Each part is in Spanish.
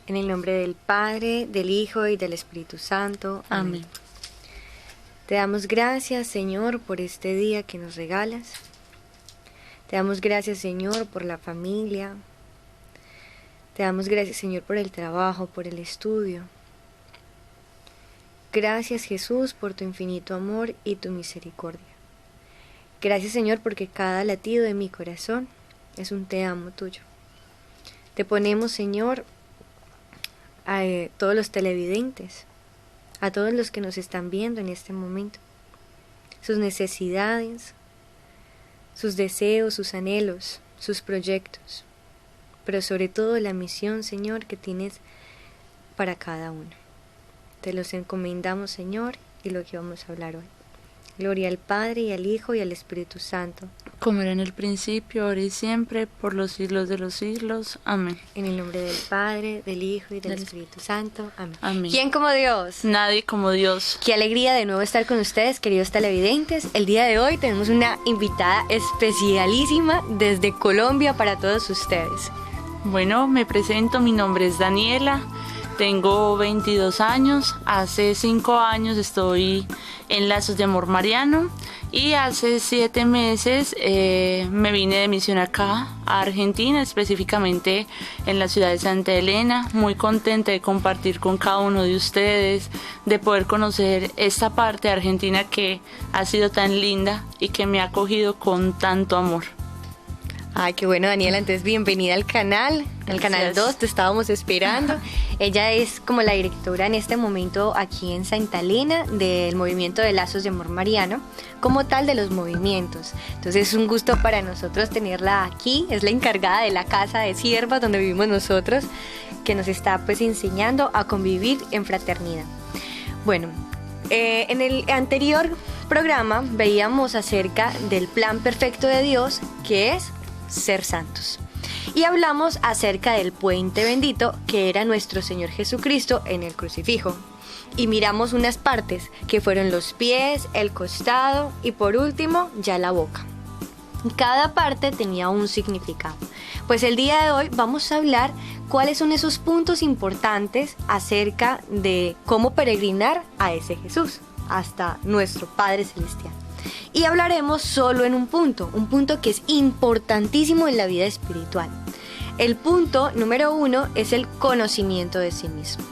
En el nombre del Padre, del Hijo y del Espíritu Santo. Amén. Te damos gracias, Señor, por este día que nos regalas. Te damos gracias, Señor, por la familia. Te damos gracias, Señor, por el trabajo, por el estudio. Gracias, Jesús, por tu infinito amor y tu misericordia. Gracias, Señor, porque cada latido de mi corazón es un te amo tuyo. Te ponemos, Señor, a todos los televidentes, a todos los que nos están viendo en este momento, sus necesidades, sus deseos, sus anhelos, sus proyectos, pero sobre todo la misión, Señor, que tienes para cada uno. Te los encomendamos, Señor, y lo que vamos a hablar hoy. Gloria al Padre, y al Hijo, y al Espíritu Santo. Como era en el principio, ahora y siempre, por los siglos de los siglos. Amén. En el nombre del Padre, del Hijo y del Espíritu Santo. Amén. Amén. ¿Quién como Dios? Nadie como Dios. Qué alegría de nuevo estar con ustedes, queridos televidentes. El día de hoy tenemos una invitada especialísima desde Colombia para todos ustedes. Bueno, me presento, mi nombre es Daniela, tengo 22 años, hace 5 años estoy en Lazos de Amor Mariano y hace 7 meses me vine de misión acá a Argentina, específicamente en la ciudad de Santa Elena. Muy contenta de compartir con cada uno de ustedes, de poder conocer esta parte de Argentina que ha sido tan linda y que me ha acogido con tanto amor. Ay, qué bueno, Daniela, entonces bienvenida al canal Canal 2, te estábamos esperando. Ella es como la directora en este momento aquí en Santa Elena del movimiento de Lazos de Amor Mariano, como tal de los movimientos. Entonces es un gusto para nosotros tenerla aquí, es la encargada de la casa de siervas donde vivimos nosotros, que nos está pues enseñando a convivir en fraternidad. Bueno, en el anterior programa veíamos acerca del plan perfecto de Dios, que es ser santos. Y hablamos acerca del puente bendito que era nuestro Señor Jesucristo en el crucifijo. Y miramos unas partes que fueron los pies, el costado y por último ya la boca. Cada parte tenía un significado. Pues el día de hoy vamos a hablar cuáles son esos puntos importantes acerca de cómo peregrinar a ese Jesús, hasta nuestro Padre Celestial. Y hablaremos solo en un punto que es importantísimo en la vida espiritual. El punto número 1 es el conocimiento de sí mismo.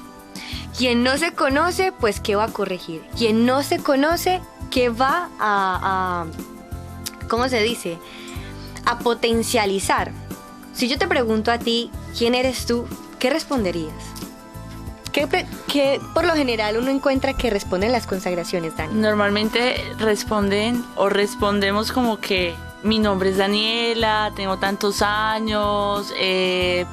Quien no se conoce, pues ¿qué va a corregir? Quien no se conoce, ¿qué va ¿cómo se dice? A potencializar. Si yo te pregunto a ti, ¿quién eres tú? ¿Qué responderías? ¿Qué por lo general uno encuentra que responden las consagraciones, Dani? Normalmente respondemos como que mi nombre es Daniela, tengo tantos años,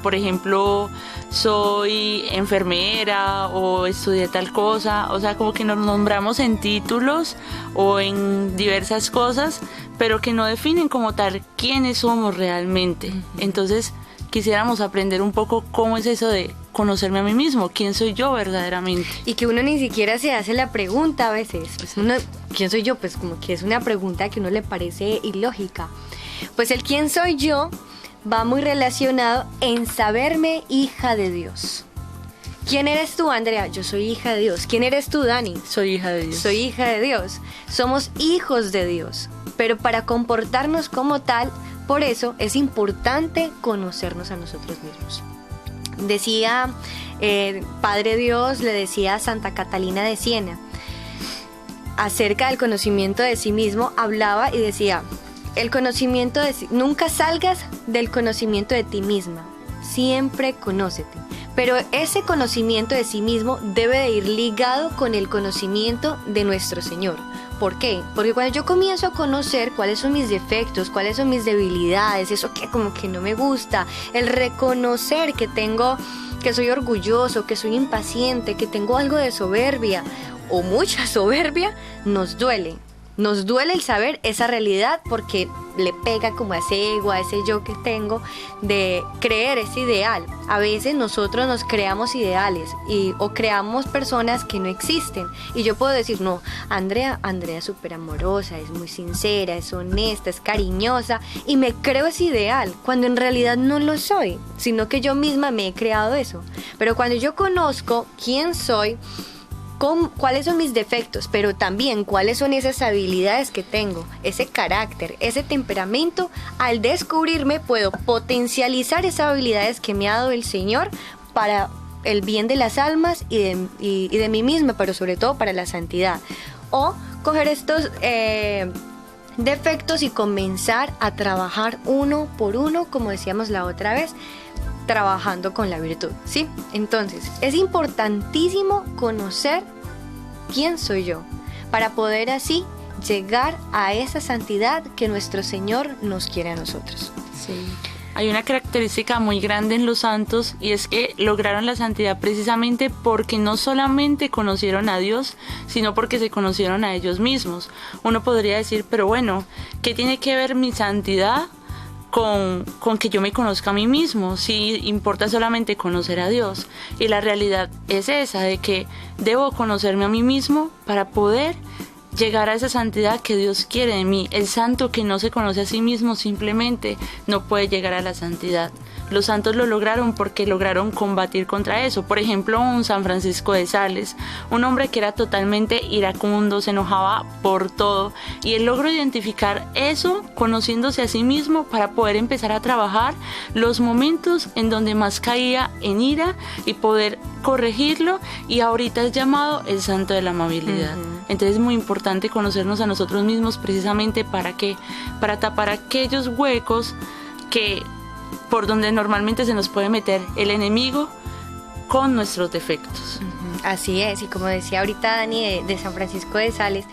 por ejemplo, soy enfermera o estudié tal cosa, o sea, como que nos nombramos en títulos o en diversas cosas, pero que no definen como tal quiénes somos realmente. Entonces, quisiéramos aprender un poco cómo es eso de conocerme a mí mismo, quién soy yo verdaderamente. Y que uno ni siquiera se hace la pregunta a veces, pues uno, ¿quién soy yo? Pues como que es una pregunta que a uno le parece ilógica. Pues el quién soy yo va muy relacionado en saberme hija de Dios. ¿Quién eres tú, Andrea? Yo soy hija de Dios. ¿Quién eres tú, Dani? Soy hija de Dios. Soy hija de Dios. Somos hijos de Dios. Pero para comportarnos como tal, por eso es importante conocernos a nosotros mismos. Decía Padre Dios, le decía a Santa Catalina de Siena, acerca del conocimiento de sí mismo, hablaba y decía, el conocimiento de nunca salgas del conocimiento de ti misma, siempre conócete. Pero ese conocimiento de sí mismo debe de ir ligado con el conocimiento de nuestro Señor. ¿Por qué? Porque cuando yo comienzo a conocer cuáles son mis defectos, cuáles son mis debilidades, eso que como que no me gusta, el reconocer que soy orgulloso, que soy impaciente, que tengo algo de soberbia o mucha soberbia, nos duele. Nos duele el saber esa realidad porque le pega como a ese ego, a ese yo que tengo de creer ese ideal. A veces nosotros nos creamos ideales o creamos personas que no existen. Y yo puedo decir, no, Andrea es súper amorosa, es muy sincera, es honesta, es cariñosa. Y me creo ese ideal, cuando en realidad no lo soy, sino que yo misma me he creado eso. Pero cuando yo conozco quién soy, cuáles son mis defectos, pero también cuáles son esas habilidades que tengo, ese carácter, ese temperamento, al descubrirme puedo potencializar esas habilidades que me ha dado el Señor para el bien de las almas y de mí misma, pero sobre todo para la santidad. O coger estos defectos y comenzar a trabajar uno por uno, como decíamos la otra vez, trabajando con la virtud, ¿sí? Entonces, es importantísimo conocer quién soy yo, para poder así llegar a esa santidad que nuestro Señor nos quiere a nosotros. Sí. Hay una característica muy grande en los santos y es que lograron la santidad precisamente porque no solamente conocieron a Dios, sino porque se conocieron a ellos mismos. Uno podría decir, pero bueno, ¿qué tiene que ver mi santidad con que yo me conozca a mí mismo? Si importa solamente conocer a Dios. Y la realidad es esa, de que debo conocerme a mí mismo para poder llegar a esa santidad que Dios quiere de mí. El santo que no se conoce a sí mismo simplemente no puede llegar a la santidad. Los santos lo lograron porque lograron combatir contra eso. Por ejemplo, un San Francisco de Sales, un hombre que era totalmente iracundo, se enojaba por todo, y él logró identificar eso conociéndose a sí mismo para poder empezar a trabajar los momentos en donde más caía en ira y poder corregirlo, y ahorita es llamado el santo de la amabilidad. Entonces es muy importante conocernos a nosotros mismos precisamente para tapar aquellos huecos que por donde normalmente se nos puede meter el enemigo con nuestros defectos. Así es, y como decía ahorita Dani de San Francisco de Sales,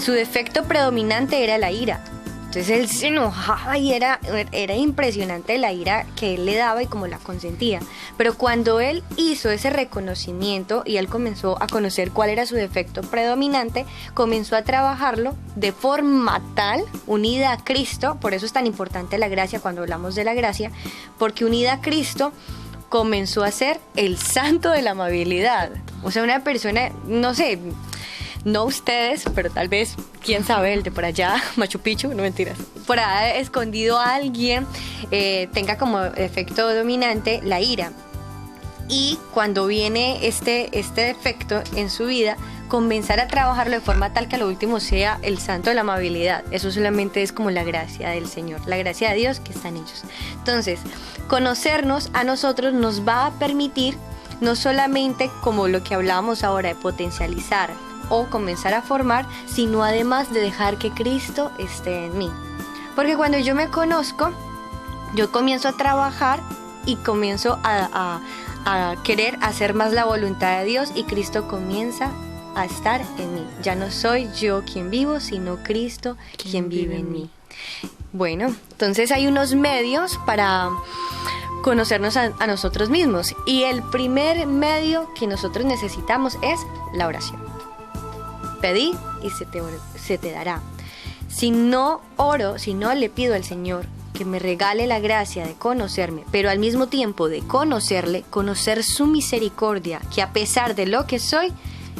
su defecto predominante era la ira. Entonces él se enojaba y era impresionante la ira que él le daba y cómo la consentía. Pero cuando él hizo ese reconocimiento y él comenzó a conocer cuál era su defecto predominante, comenzó a trabajarlo de forma tal, unida a Cristo. Por eso es tan importante la gracia cuando hablamos de la gracia, porque unida a Cristo comenzó a ser el santo de la amabilidad. O sea, una persona, no sé, no ustedes, pero tal vez, quién sabe, el de por allá, Machu Picchu, no mentiras, por allá escondido a alguien, tenga como efecto dominante la ira. Y cuando viene este defecto en su vida, comenzar a trabajarlo de forma tal que a lo último sea el santo de la amabilidad. Eso solamente es como la gracia del Señor, la gracia de Dios que está en ellos. Entonces, conocernos a nosotros nos va a permitir no solamente como lo que hablábamos ahora de potencializar o comenzar a formar, sino además de dejar que Cristo esté en mí. Porque cuando yo me conozco, yo comienzo a trabajar y comienzo a querer hacer más la voluntad de Dios, y Cristo comienza a estar en mí. Ya no soy yo quien vivo, sino Cristo quien vive en mí. Bueno, entonces hay unos medios para conocernos a nosotros mismos, y el primer medio que nosotros necesitamos es la oración. Pedí y se te dará. Si no oro, si no le pido al Señor que me regale la gracia de conocerme, pero al mismo tiempo de conocerle, conocer su misericordia, que a pesar de lo que soy,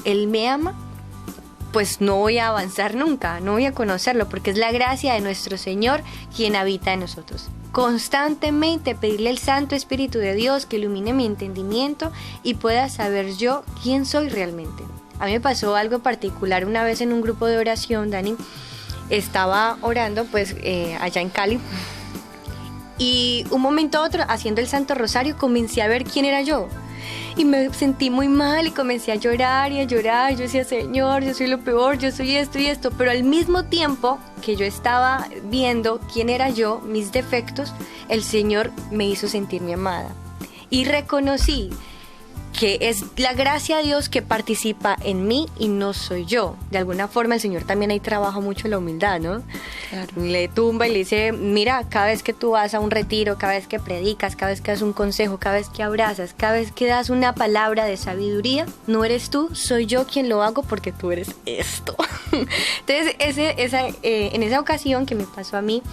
Él me ama, pues no voy a avanzar nunca, no voy a conocerlo, porque es la gracia de nuestro Señor quien habita en nosotros. Constantemente pedirle al Santo Espíritu de Dios que ilumine mi entendimiento y pueda saber yo quién soy realmente. A mí me pasó algo particular una vez en un grupo de oración, Dani. Estaba orando pues allá en Cali, y un momento a otro, haciendo el Santo Rosario, comencé a ver quién era yo. Y me sentí muy mal y comencé a llorar y a llorar. Yo decía, Señor, yo soy lo peor, yo soy esto y esto. Pero al mismo tiempo que yo estaba viendo quién era yo, mis defectos, el Señor me hizo sentirme amada. Y reconocí que es la gracia de Dios que participa en mí y no soy yo. De alguna forma el Señor también ahí trabaja mucho la humildad, ¿no? Claro. Le tumba y le dice, mira, cada vez que tú vas a un retiro, cada vez que predicas, cada vez que das un consejo, cada vez que abrazas, cada vez que das una palabra de sabiduría, no eres tú, soy yo quien lo hago porque tú eres esto. Entonces, en esa ocasión que me pasó a mí,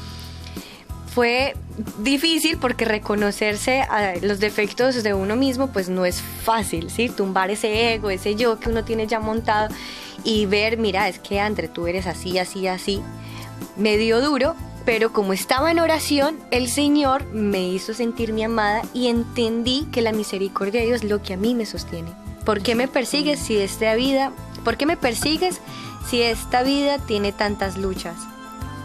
fue difícil porque reconocerse a los defectos de uno mismo pues no es fácil, ¿sí? Tumbar ese ego, ese yo que uno tiene ya montado y ver, mira, es que André, tú eres así, así, así. Me dio duro, pero como estaba en oración, el Señor me hizo sentir mi amada y entendí que la misericordia de Dios es lo que a mí me sostiene. ¿Por qué me persigues si esta vida, por qué me persigues si esta vida tiene tantas luchas?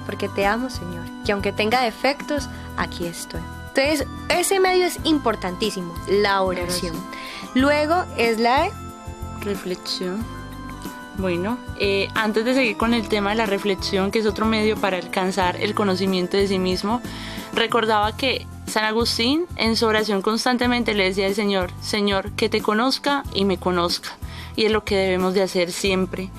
Porque te amo, Señor, que aunque tenga defectos, aquí estoy. Entonces, ese medio es importantísimo, la oración. Luego es la reflexión. Bueno, antes de seguir con el tema de la reflexión, que es otro medio para alcanzar el conocimiento de sí mismo, recordaba que San Agustín en su oración constantemente le decía al Señor, Señor, que te conozca y me conozca. Y es lo que debemos de hacer siempre.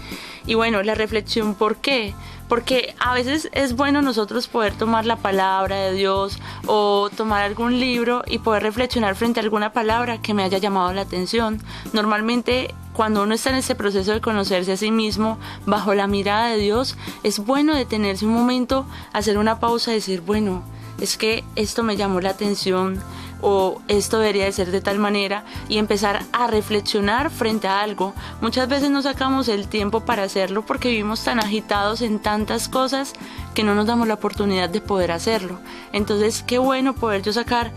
Y bueno, la reflexión, ¿por qué? Porque a veces es bueno nosotros poder tomar la palabra de Dios o tomar algún libro y poder reflexionar frente a alguna palabra que me haya llamado la atención. Normalmente, cuando uno está en ese proceso de conocerse a sí mismo, bajo la mirada de Dios, es bueno detenerse un momento, hacer una pausa y decir, bueno, es que esto me llamó la atención, o esto debería de ser de tal manera, y empezar a reflexionar frente a algo. Muchas veces no sacamos el tiempo para hacerlo porque vivimos tan agitados en tantas cosas que no nos damos la oportunidad de poder hacerlo. Entonces, qué bueno poder yo sacar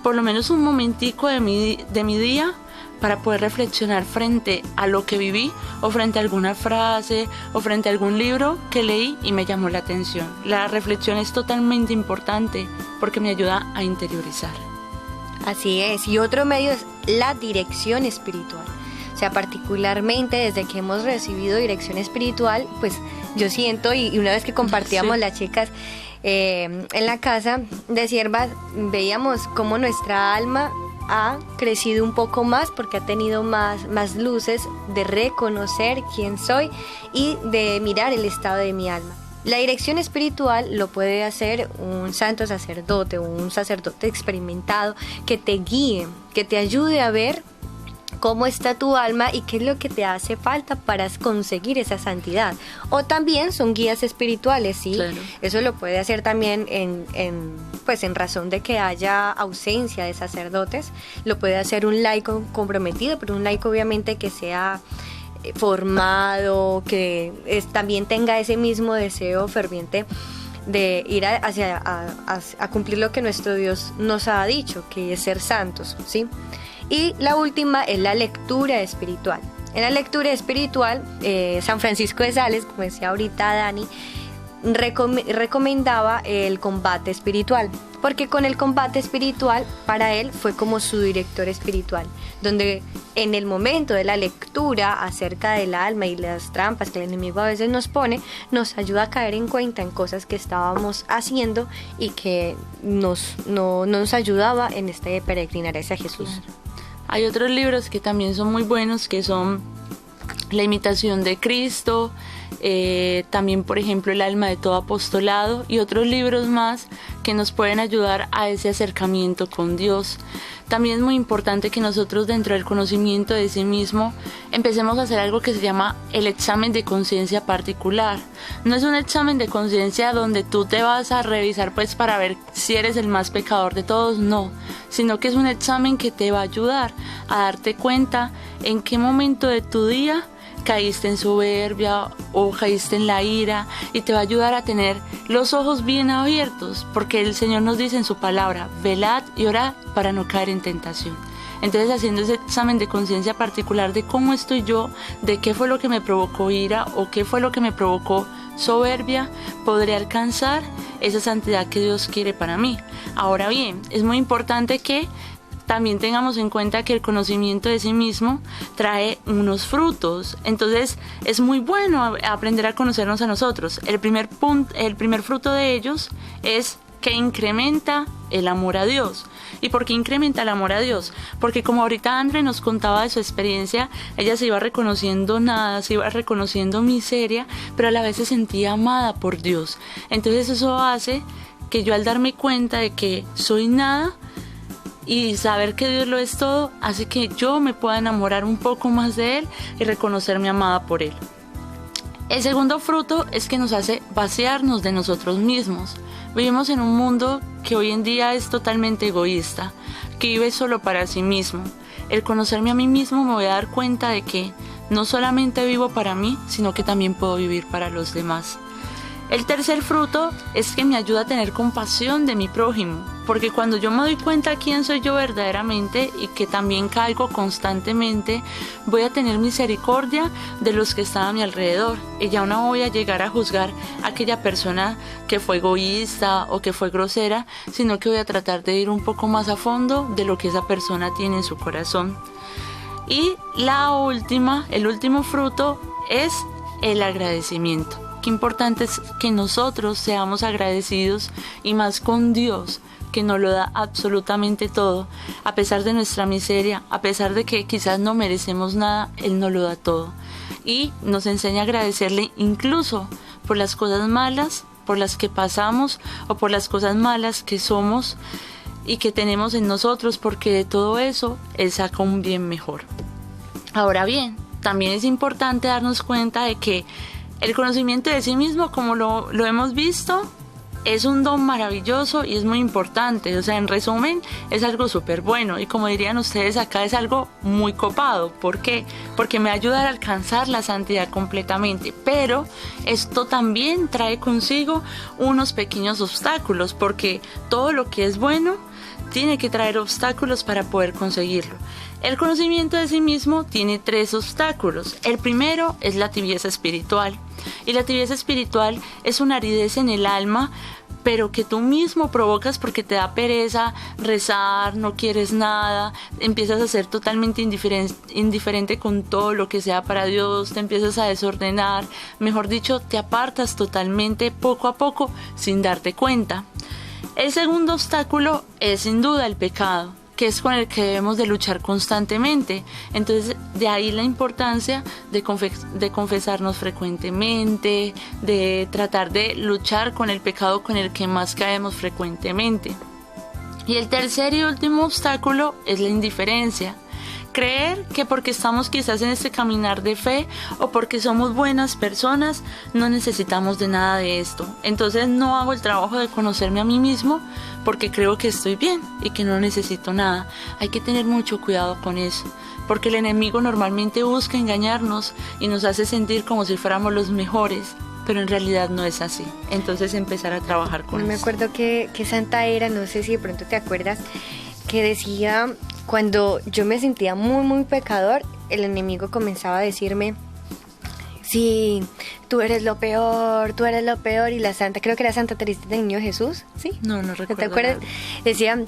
por lo menos un momentico de mi día para poder reflexionar frente a lo que viví, o frente a alguna frase, o frente a algún libro que leí y me llamó la atención. La reflexión es totalmente importante porque me ayuda a interiorizar. Así es, y otro medio es la dirección espiritual. O sea, particularmente desde que hemos recibido dirección espiritual, pues yo siento, y una vez que compartíamos las chicas en la casa de siervas, veíamos cómo nuestra alma ha crecido un poco más porque ha tenido más luces de reconocer quién soy y de mirar el estado de mi alma. La dirección espiritual lo puede hacer un santo sacerdote o un sacerdote experimentado que te guíe, que te ayude a ver cómo está tu alma y qué es lo que te hace falta para conseguir esa santidad. O también son guías espirituales, ¿sí? Claro. Eso lo puede hacer también en razón de que haya ausencia de sacerdotes. Lo puede hacer un laico comprometido, pero un laico obviamente que sea formado, que también tenga ese mismo deseo ferviente de ir a cumplir lo que nuestro Dios nos ha dicho, que es ser santos, ¿sí? Y la última es la lectura espiritual. En la lectura espiritual, San Francisco de Sales, como decía ahorita Dani, recomendaba el combate espiritual, porque con el combate espiritual para él fue como su director espiritual, donde en el momento de la lectura acerca del alma y las trampas que el enemigo a veces nos pone, nos ayuda a caer en cuenta en cosas que estábamos haciendo y que no nos ayudaba en este peregrinar hacia Jesús. Claro. Hay otros libros que también son muy buenos, que son La imitación de Cristo, también por ejemplo El alma de todo apostolado, y otros libros más que nos pueden ayudar a ese acercamiento con Dios. También es muy importante que nosotros, dentro del conocimiento de sí mismo, empecemos a hacer algo que se llama el examen de conciencia particular. No es un examen de conciencia donde tú te vas a revisar pues para ver si eres el más pecador de todos, no, sino que es un examen que te va a ayudar a darte cuenta en qué momento de tu día caíste en soberbia o caíste en la ira, y te va a ayudar a tener los ojos bien abiertos, porque el Señor nos dice en su palabra, velad y orad para no caer en tentación. Entonces, haciendo ese examen de conciencia particular de cómo estoy yo, de qué fue lo que me provocó ira o qué fue lo que me provocó soberbia, podré alcanzar esa santidad que Dios quiere para mí. Ahora bien, es muy importante que también tengamos en cuenta que el conocimiento de sí mismo trae unos frutos. Entonces es muy bueno aprender a conocernos a nosotros. El primer fruto de ellos es que incrementa el amor a Dios. ¿Y por qué incrementa el amor a Dios? Porque como ahorita André nos contaba de su experiencia, ella se iba reconociendo nada, se iba reconociendo miseria, pero a la vez se sentía amada por Dios. Entonces eso hace que yo, al darme cuenta de que soy nada y saber que Dios lo es todo, hace que yo me pueda enamorar un poco más de Él y reconocerme amada por Él. El segundo fruto es que nos hace vaciarnos de nosotros mismos. Vivimos en un mundo que hoy en día es totalmente egoísta, que vive solo para sí mismo. El conocerme a mí mismo me voy a dar cuenta de que no solamente vivo para mí, sino que también puedo vivir para los demás. El tercer fruto es que me ayuda a tener compasión de mi prójimo, porque cuando yo me doy cuenta quién soy yo verdaderamente y que también caigo constantemente, voy a tener misericordia de los que están a mi alrededor y ya no voy a llegar a juzgar a aquella persona que fue egoísta o que fue grosera, sino que voy a tratar de ir un poco más a fondo de lo que esa persona tiene en su corazón. Y el último fruto es el agradecimiento. Qué importante es que nosotros seamos agradecidos, y más con Dios, que nos lo da absolutamente todo. A pesar de nuestra miseria, a pesar de que quizás no merecemos nada, Él nos lo da todo. Y nos enseña a agradecerle incluso por las cosas malas por las que pasamos o por las cosas malas que somos y que tenemos en nosotros, porque de todo eso Él saca un bien mejor. Ahora bien, también es importante darnos cuenta de que el conocimiento de sí mismo, como lo hemos visto, es un don maravilloso y es muy importante. O sea, en resumen, es algo súper bueno. Y como dirían ustedes acá, es algo muy copado. ¿Por qué? Porque me ayuda a alcanzar la santidad completamente. Pero esto también trae consigo unos pequeños obstáculos, porque todo lo que es bueno tiene que traer obstáculos para poder conseguirlo. El conocimiento de sí mismo tiene 3 obstáculos. El primero es la tibieza espiritual. Y la tibieza espiritual es una aridez en el alma, pero que tú mismo provocas porque te da pereza rezar, no quieres nada, empiezas a ser totalmente indiferente con todo lo que sea para Dios, te empiezas a desordenar, mejor dicho, te apartas totalmente poco a poco sin darte cuenta. El segundo obstáculo es sin duda el pecado, que es con el que debemos de luchar constantemente. Entonces, de ahí la importancia de confesarnos frecuentemente, de tratar de luchar con el pecado con el que más caemos frecuentemente. Y el tercer y último obstáculo es la indiferencia. Creer que porque estamos quizás en este caminar de fe o porque somos buenas personas, no necesitamos de nada de esto. Entonces no hago el trabajo de conocerme a mí mismo porque creo que estoy bien y que no necesito nada. Hay que tener mucho cuidado con eso, porque el enemigo normalmente busca engañarnos y nos hace sentir como si fuéramos los mejores, pero en realidad no es así. Entonces empezar a trabajar con eso. Me acuerdo que Santa era, no sé si de pronto te acuerdas, que decía: cuando yo me sentía muy, muy pecador, el enemigo comenzaba a decirme: sí, tú eres lo peor, y la santa, creo que era Santa Teresita del Niño Jesús, ¿sí? No recuerdo. ¿Te acuerdas? Decía: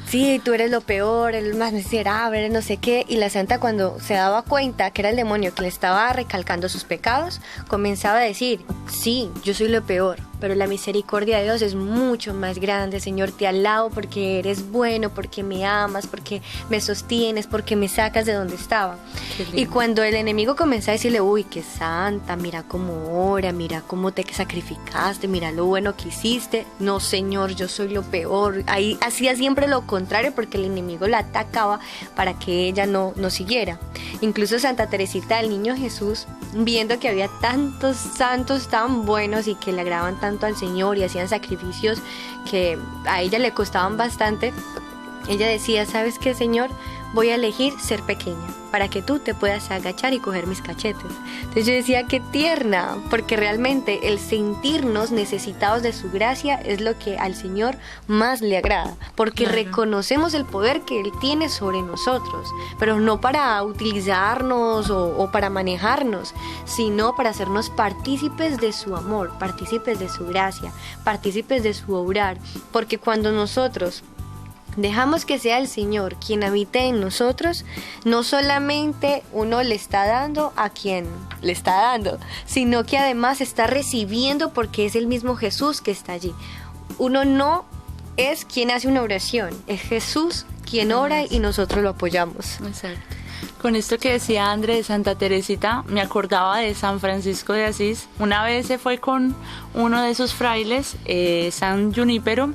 sí, tú eres lo peor, el más miserable, no sé qué. Y la santa, cuando se daba cuenta que era el demonio que le estaba recalcando sus pecados, comenzaba a decir: sí, yo soy lo peor, pero la misericordia de Dios es mucho más grande. Señor, te alabo porque eres bueno, porque me amas, porque me sostienes, porque me sacas de donde estaba. Y cuando el enemigo comenzó a decirle: uy, qué santa, mira cómo ora, mira cómo te sacrificaste, mira lo bueno que hiciste. No, Señor, yo soy lo peor. Ahí hacía siempre lo contrario, porque el enemigo la atacaba para que ella no siguiera. Incluso Santa Teresita del Niño Jesús, viendo que había tantos santos tan buenos y que le agradaban tanto al Señor y hacían sacrificios que a ella le costaban bastante, ella decía: ¿sabes qué, Señor? Voy a elegir ser pequeña para que tú te puedas agachar y coger mis cachetes. Entonces yo decía: qué tierna, porque realmente el sentirnos necesitados de su gracia es lo que al Señor más le agrada, porque reconocemos el poder que Él tiene sobre nosotros, pero no para utilizarnos o para manejarnos, sino para hacernos partícipes de su amor, partícipes de su gracia, partícipes de su obrar, porque cuando nosotros dejamos que sea el Señor quien habite en nosotros, no solamente uno le está dando a quien le está dando, sino que además está recibiendo, porque es el mismo Jesús que está allí. uno no es quien hace una oración, es Jesús quien ora y nosotros lo apoyamos. Exacto. Con esto que decía André de Santa Teresita, me acordaba de San Francisco de Asís. Una vez se fue con uno de sus frailes, San Junípero,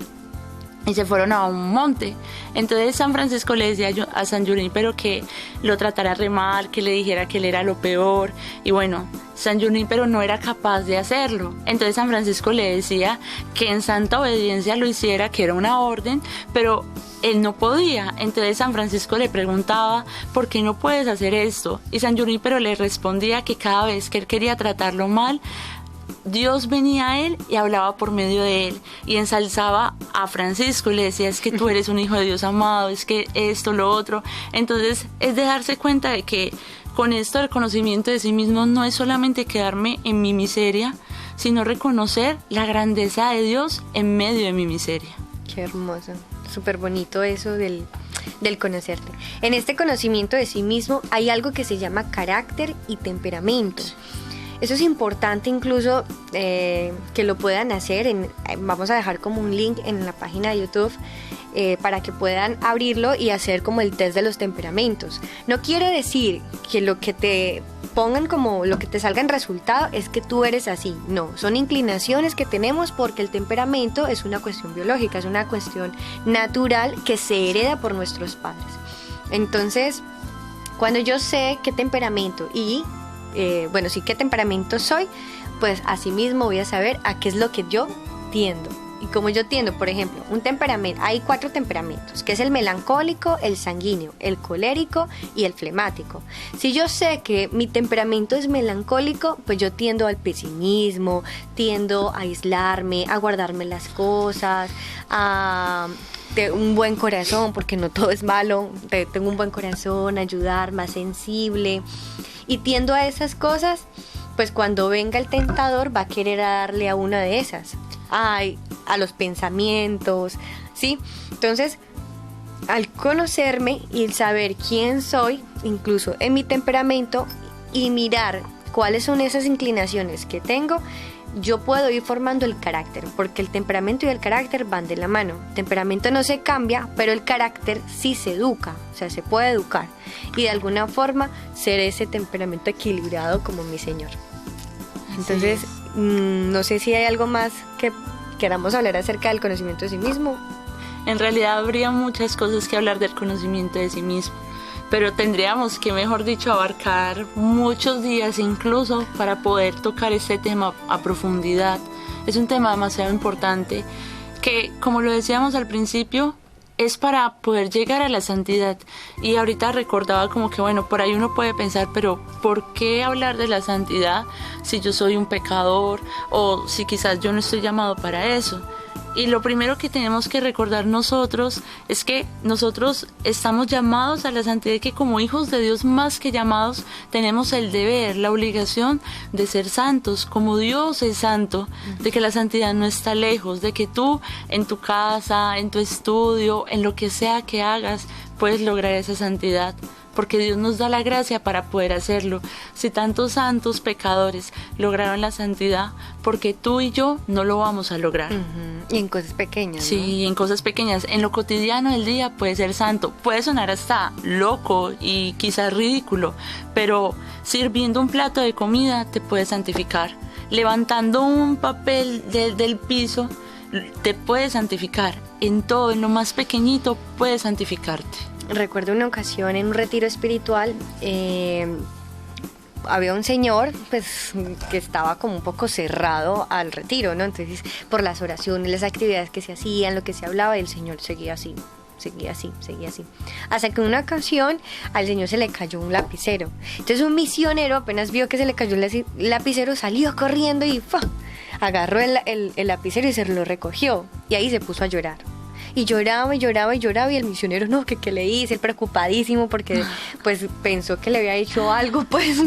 y se fueron a un monte. Entonces San Francisco le decía a San Junípero que lo tratara re mal, que le dijera que él era lo peor. Y bueno, San Junípero no era capaz de hacerlo. Entonces San Francisco le decía que en santa obediencia lo hiciera, que era una orden, pero él no podía. Entonces San Francisco le preguntaba, ¿por qué no puedes hacer esto? Y San Junípero le respondía que cada vez que él quería tratarlo mal, Dios venía a él y hablaba por medio de él y ensalzaba a Francisco y le decía, es que tú eres un hijo de Dios amado, es que esto, lo otro. Entonces es de darse cuenta de que con esto el conocimiento de sí mismo no es solamente quedarme en mi miseria, sino reconocer la grandeza de Dios en medio de mi miseria. Qué hermoso, súper bonito eso del conocerte. En este conocimiento de sí mismo hay algo que se llama carácter y temperamento. Eso es importante incluso que lo puedan hacer. Vamos a dejar como un link en la página de YouTube para que puedan abrirlo y hacer como el test de los temperamentos. No quiere decir que lo que te pongan como lo que te salga en resultado es que tú eres así. No, son inclinaciones que tenemos porque el temperamento es una cuestión biológica, es una cuestión natural que se hereda por nuestros padres. Entonces, cuando yo sé qué temperamento qué temperamento soy, pues así mismo voy a saber a qué es lo que yo tiendo. Y como yo tiendo, por ejemplo, un temperamento, hay 4 temperamentos, que es el melancólico, el sanguíneo, el colérico y el flemático. Si yo sé que mi temperamento es melancólico, pues yo tiendo al pesimismo, tiendo a aislarme, a guardarme las cosas, a un buen corazón, porque no todo es malo, tengo un buen corazón, ayudar, más sensible. Y tiendo a esas cosas, pues cuando venga el tentador va a querer darle a una de esas. A los pensamientos, ¿sí? Entonces, al conocerme y el saber quién soy, incluso en mi temperamento, y mirar cuáles son esas inclinaciones que tengo, yo puedo ir formando el carácter, porque el temperamento y el carácter van de la mano. El temperamento no se cambia, pero el carácter sí se educa, o sea, se puede educar. Y de alguna forma ser ese temperamento equilibrado como mi Señor. Entonces, no sé si hay algo más que queramos hablar acerca del conocimiento de sí mismo. En realidad habría muchas cosas que hablar del conocimiento de sí mismo, pero tendríamos que, mejor dicho, abarcar muchos días incluso para poder tocar este tema a profundidad. Es un tema demasiado importante que, como lo decíamos al principio, es para poder llegar a la santidad. Y ahorita recordaba como que, bueno, por ahí uno puede pensar, pero ¿por qué hablar de la santidad si yo soy un pecador o si quizás yo no estoy llamado para eso? Y lo primero que tenemos que recordar nosotros es que nosotros estamos llamados a la santidad, que como hijos de Dios más que llamados tenemos el deber, la obligación de ser santos, como Dios es santo, de que la santidad no está lejos, de que tú en tu casa, en tu estudio, en lo que sea que hagas, puedes lograr esa santidad. Porque Dios nos da la gracia para poder hacerlo. Si tantos santos pecadores lograron la santidad, porque tú y yo no lo vamos a lograr. Y en cosas pequeñas, ¿no? Sí, en cosas pequeñas. En lo cotidiano del día puede ser santo. Puede sonar hasta loco y quizás ridículo, pero sirviendo un plato de comida te puedes santificar. Levantando un papel del piso te puedes santificar. En todo, en lo más pequeñito, puedes santificarte. Recuerdo una ocasión en un retiro espiritual, había un señor pues que estaba como un poco cerrado al retiro, ¿no? Entonces, por las oraciones, las actividades que se hacían, lo que se hablaba, el señor seguía así. Hasta que en una ocasión al señor se le cayó un lapicero. Entonces un misionero apenas vio que se le cayó el lapicero, salió corriendo y agarró el lapicero y se lo recogió. Y ahí se puso a llorar. Y lloraba y el misionero, no, ¿qué le hice? Él preocupadísimo porque pues pensó que le había hecho algo, pues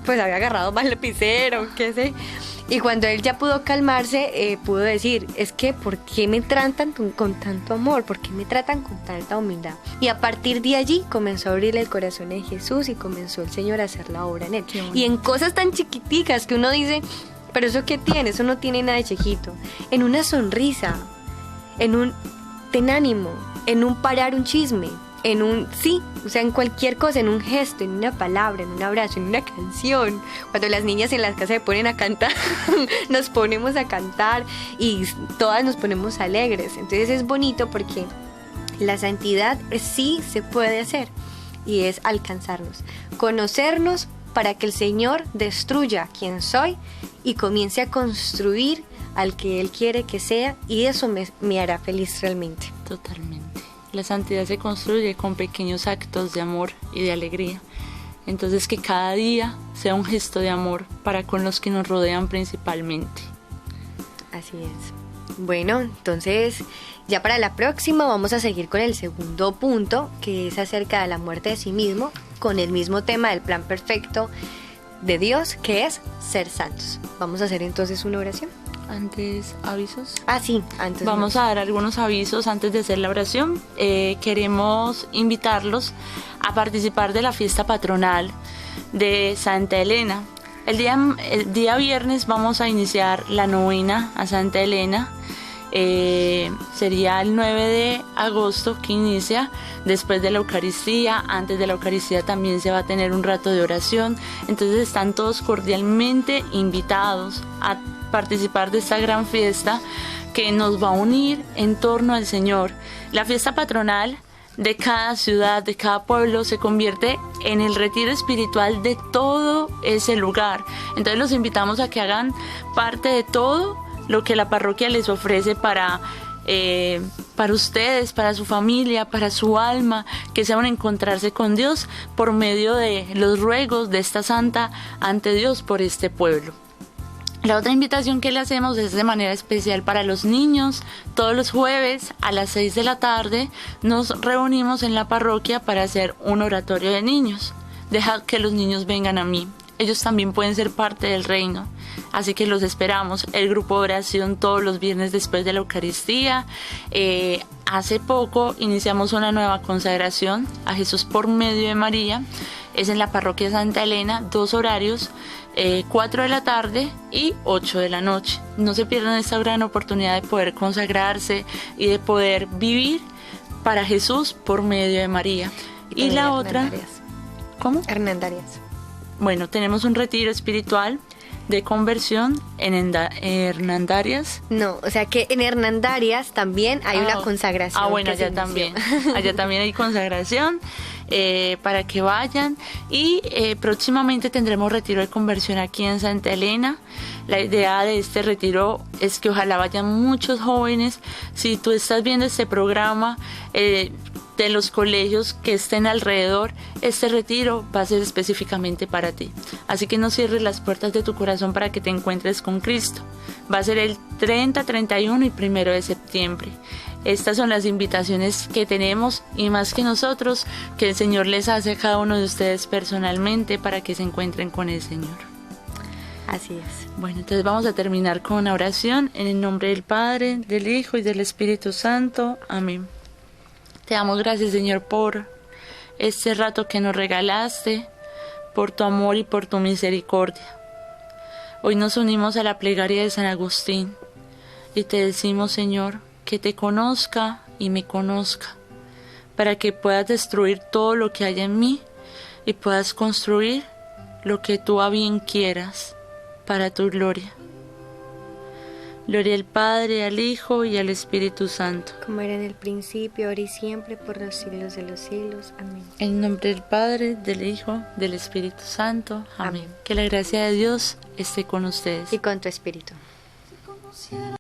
había agarrado mal el lapicero, qué sé. Y cuando él ya pudo calmarse, pudo decir, es que ¿por qué me tratan con tanto amor? ¿Por qué me tratan con tanta humildad? Y a partir de allí comenzó a abrirle el corazón a Jesús y comenzó el Señor a hacer la obra en él. Y en cosas tan chiquiticas que uno dice, Pero ¿eso qué tiene? Eso no tiene nada de chiquito. En una sonrisa, en un ten ánimo, en un parar un chisme, en un sí, o sea, en cualquier cosa, en un gesto, en una palabra, en un abrazo, en una canción. Cuando las niñas en las casas se ponen a cantar, nos ponemos a cantar y todas nos ponemos alegres. Entonces es bonito porque la santidad sí se puede hacer y es alcanzarnos, conocernos para que el Señor destruya quién soy y comience a construir al que Él quiere que sea, y eso me hará feliz realmente. Totalmente. La santidad se construye con pequeños actos de amor y de alegría. Entonces que cada día sea un gesto de amor para con los que nos rodean principalmente. Así es. Bueno, entonces ya para la próxima vamos a seguir con el segundo punto, que es acerca de la muerte de sí mismo, con el mismo tema del plan perfecto de Dios, que es ser santos. Vamos a hacer entonces una oración. Antes, avisos. Sí, antes. Vamos a dar algunos avisos antes de hacer la oración. Queremos invitarlos a participar de la fiesta patronal de Santa Elena. El día viernes vamos a iniciar la novena a Santa Elena. Sería el 9 de agosto que inicia, después de la Eucaristía. Antes de la Eucaristía también se va a tener un rato de oración. Entonces están todos cordialmente invitados a participar de esta gran fiesta que nos va a unir en torno al Señor. La fiesta patronal de cada ciudad, de cada pueblo, se convierte en el retiro espiritual de todo ese lugar. Entonces los invitamos a que hagan parte de todo lo que la parroquia les ofrece para ustedes, para su familia, para su alma, que sean encontrarse con Dios por medio de los ruegos de esta santa ante Dios por este pueblo. La otra invitación que le hacemos es de manera especial para los niños. Todos los jueves a las 6 de la tarde nos reunimos en la parroquia para hacer un oratorio de niños. Deja que los niños vengan a mí. Ellos también pueden ser parte del reino. Así que los esperamos. El grupo de oración todos los viernes después de la Eucaristía. Hace poco iniciamos una nueva consagración a Jesús por medio de María. Es en la parroquia Santa Elena, 2 horarios, 4 de la tarde y 8 de la noche. No se pierdan esta gran oportunidad de poder consagrarse y de poder vivir para Jesús por medio de María. Y la otra... ¿Cómo? Hernandarias. Bueno, tenemos un retiro espiritual de conversión en Hernandarias. No, o sea que en Hernandarias también hay una consagración. Bueno, allá también. Allá también hay consagración para que vayan. Y próximamente tendremos retiro de conversión aquí en Santa Elena. La idea de este retiro es que ojalá vayan muchos jóvenes. Si tú estás viendo este programa, de los colegios que estén alrededor, este retiro va a ser específicamente para ti. Así que no cierres las puertas de tu corazón para que te encuentres con Cristo. Va a ser el 30, 31 y 1 de septiembre. Estas son las invitaciones que tenemos, y más que nosotros, que el Señor les hace a cada uno de ustedes personalmente para que se encuentren con el Señor. Así es. Bueno, entonces vamos a terminar con una oración en el nombre del Padre, del Hijo y del Espíritu Santo. Amén. Te damos gracias, Señor, por este rato que nos regalaste, por tu amor y por tu misericordia. Hoy nos unimos a la plegaria de San Agustín y te decimos, Señor, que te conozca y me conozca, para que puedas destruir todo lo que haya en mí y puedas construir lo que tú a bien quieras para tu gloria. Gloria al Padre, al Hijo y al Espíritu Santo. Como era en el principio, ahora y siempre, por los siglos de los siglos. Amén. En nombre del Padre, del Hijo, del Espíritu Santo. Amén. Que la gracia de Dios esté con ustedes. Y con tu espíritu.